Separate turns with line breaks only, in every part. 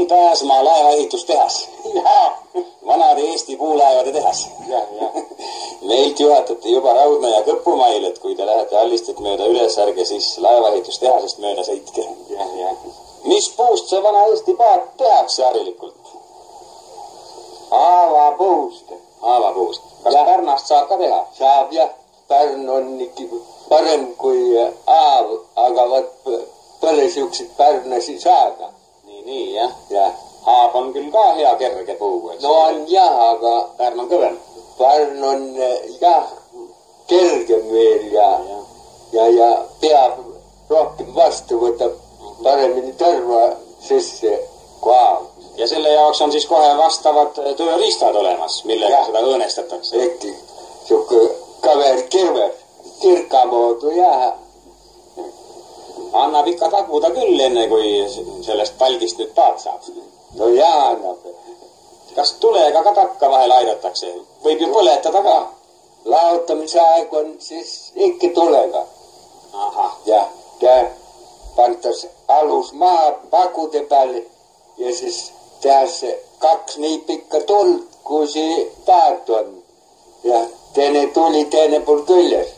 Pääsmaa laevaehitustehas. Vanade Eesti puulaevade tehas. Meilt juhatate juba Raudna ja Kõpumail, et kui te lähete Allistet mööda üles, ärge siis laevaehitustehasest mööda sõitke. Mis puust see vana Eesti paat tehakse harilikult?
Haavapuust.
Haavapuust. Kas Pärnast saab ka teha?
Saab jah. Pärn on ikka parem kui haav, aga võt pole siukseid pärnasi saada.
Nii, jah. Haav on küll ka hea kerge puu.
No on jah, aga
Pärn on kõvem.
Pärn on jah kergem veel ja peab rohkem vastu, võtab paremini tõrva sisse kui haav.
Ja selle jaoks on siis kohe vastavad tööriistad olemas, millega seda õõnestatakse.
Äkki siuke kaver kirver, kirka moodu jah.
Annab ikka taguda küll enne, kui sellest palgist nüüd paat saab.
No jaa annab.
Kas tulega ka takka vahel aidatakse? Võib ju põletada ka.
Laotamise aeg on siis ikka tulega.
Ahah.
Ja pantas alus maa pakude peale ja siis tehakse 2 nii pikka tuld, kui see paat on. Ja teine tuli teine pool küljes.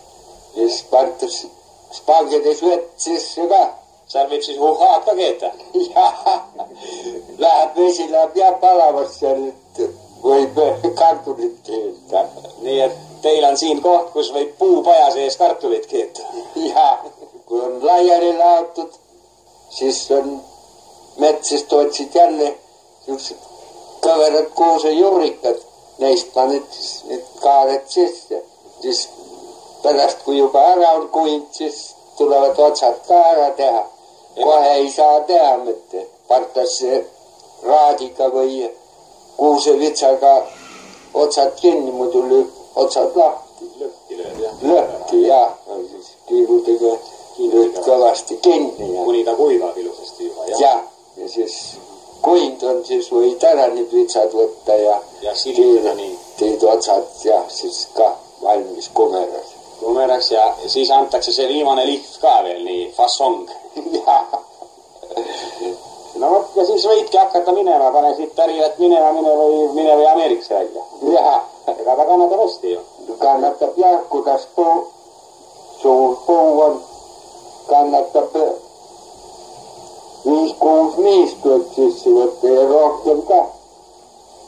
Ja siis pantas spangedes vett sisse ka.
Seal võib siis uhaad ka keeta.
Läheb vesi, läheb ja palavas seal, et võib kartulit keeta.
Nii, et teil on siin koht, kus võib puupaja sees kartulit keeta.
Kui on laiali laotud, siis on metsast otsid jälle siuksed kõverad kuusejuurikad. Neist paned siis need kaared sisse. Siis pärast, kui juba ära on kuinud, siis tulevad otsad ka ära teha. Kohe ei saa teha, mitte partas raadiga või kuusevitsaga otsad kinni, muidu lööb otsad lahti. Lõhki, jah. Siis kiiludega lööb kõvasti kinni.
Kuni ta kuivab ilusasti juba, jah?
Jah, ja siis kuind on, siis võid ära need vitsad võtta ja
silitada nii.
Teid otsad, jah, siis ka valmis kumeras.
Kumeras ja siis antakse see viimane lihv ka veel, nii fassong. No vot, ja siis võidki hakata minema, pane siit pärivat mine või Ameerikasse välja. Ega ta kannatab hästi ju.
Kannatab jah, kuidas suur puu on, kannatab 5-6 niiskut sisse võtta ja rohkem ka.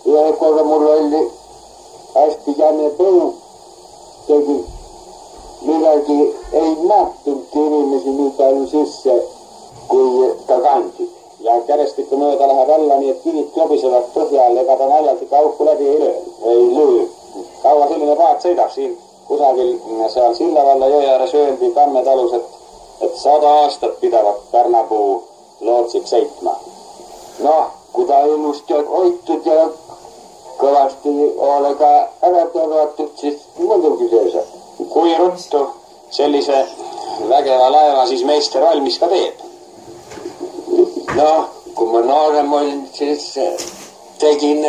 Ühe korra mul oli hästi jäne puu, tegi midagi ei mahtunudki inimesi nii palju sisse, kui ta kandsid.
Ja kärestikku mööda läheb alla, nii et kivid klobisevad põhjal, ega ta naljalt ikka auku läbi ei löö.
Ei löö.
Kaua selline paat sõidab siin kusagil seal Sillavalla jõe ääres öeldi Tammetalus, et 100 aastat pidavat Pärnapuu lootsib sõitma.
Noh, kui ta ilusti on hoitud ja kõvasti hoolega ära tõrvatud, siis muidugi seisab.
Kui ruttu sellise vägeva laeva siis meister valmis ka teeb?
Noh, kui ma noorem olin, siis tegin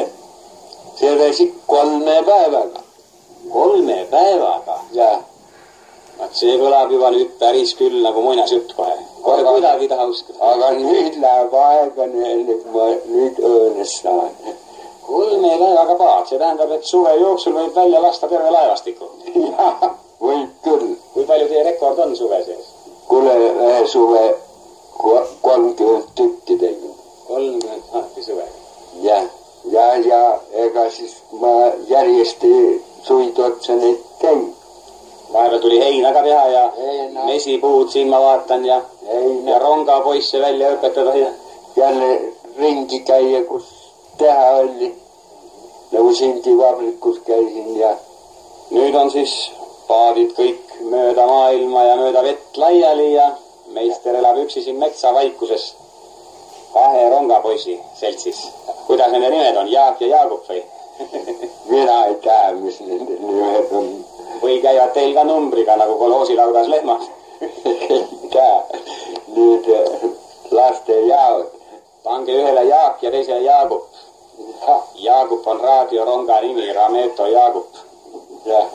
selle 3 päevaga.
3 päevaga?
Jah.
See kõlab juba nüüd päris küll nagu muinasjutt kohe. Kohe kuidagi ei taha uskuda.
Aga nüüd läheb aega neile, kui ma nüüd õõnes saan.
3 päevaga paat, see tähendab, et suve jooksul võib välja lasta terve laevastiku.
Jah, võib küll.
Kui palju teie rekord on suve sees?
Kuule, ühe suve 30 tükki tegin.
30 tahti suve?
Jah, ja ega siis ma järjest suid otsa neid käin.
Vahepeal tuli heina ka teha ja mesipuud siin ma vaatan ja rongapoisse välja õpetada.
Jälle ringi käia, kus teha oli. Nagu sindivabrikus käisin ja...
Nüüd on siis paadid kõik mööda maailma ja mööda vett laiali ja meister elab üksi siin metsavaikuses 2 rongapoisi seltsis. Kuidas nende nimed on? Jaak ja Jaagup või?
Mina ei tea, mis nende nimed on.
Või käivad teil ka numbriga nagu kolhoosilaudas lehmad?
Ei tea. Nüüd laste jaod.
Pange ühele Jaak ja teisele Jaagup. Jaagup on raadioronga nimi, Rameto Jaagup.
Jah.